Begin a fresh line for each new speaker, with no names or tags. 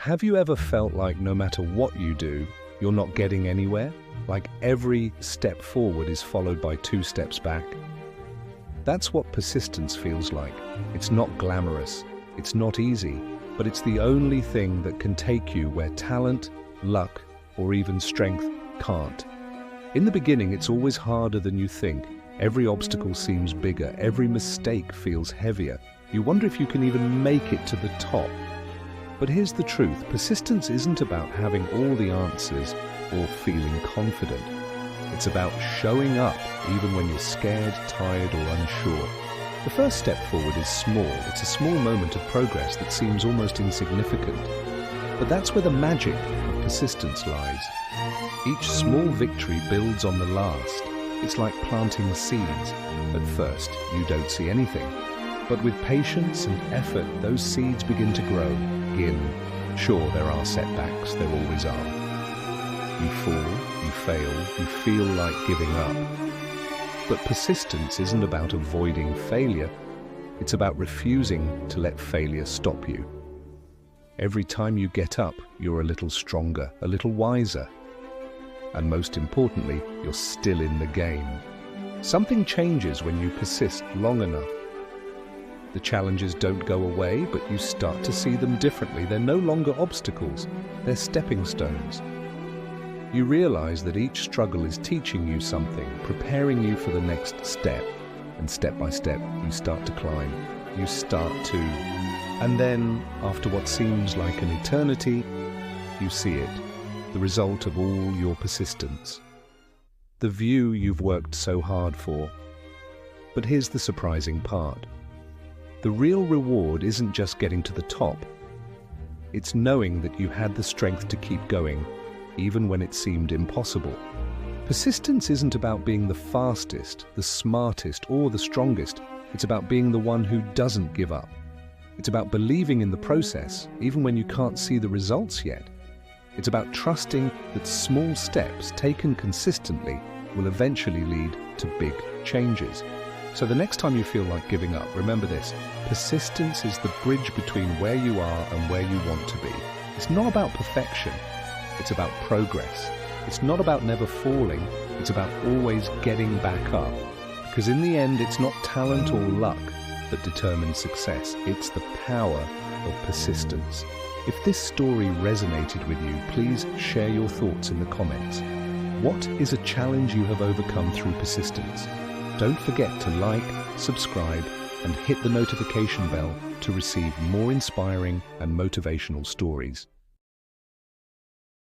Have you ever felt like no matter what you do, you're not getting anywhere? Like every step forward is followed by 2 steps back? That's what persistence feels like. It's not glamorous, it's not easy, but it's the only thing that can take you where talent, luck, or even strength can't. In the beginning, it's always harder than you think. Every obstacle seems bigger, every mistake feels heavier. You wonder if you can even make it to the top. But here's the truth, persistence isn't about having all the answers or feeling confident. It's about showing up even when you're scared, tired, or unsure. The first step forward is small. It's a small moment of progress that seems almost insignificant. But that's where the magic of persistence lies. Each small victory builds on the last. It's like planting seeds. At first, you don't see anything. But with patience and effort, those seeds begin to grow. Sure, there are setbacks, there always are. You fall, you fail, you feel like giving up. But persistence isn't about avoiding failure. It's about refusing to let failure stop you. Every time you get up, you're a little stronger, a little wiser. And most importantly, you're still in the game. Something changes when you persist long enough. The challenges don't go away, but you start to see them differently. They're no longer obstacles, they're stepping stones. You realize that each struggle is teaching you something, preparing you for the next step. And step by step, you start to climb. You start to... And then, after what seems like an eternity, you see it, the result of all your persistence. The view you've worked so hard for. But here's the surprising part. The real reward isn't just getting to the top. It's knowing that you had the strength to keep going, even when it seemed impossible. Persistence isn't about being the fastest, the smartest, or the strongest. It's about being the one who doesn't give up. It's about believing in the process, even when you can't see the results yet. It's about trusting that small steps taken consistently will eventually lead to big changes. So the next time you feel like giving up, remember this: persistence is the bridge between where you are and where you want to be. It's not about perfection, it's about progress. It's not about never falling, it's about always getting back up. Because in the end, it's not talent or luck that determines success, it's the power of persistence. If this story resonated with you, please share your thoughts in the comments. What is a challenge you have overcome through persistence? Don't forget to like, subscribe, and hit the notification bell to receive more inspiring and motivational stories.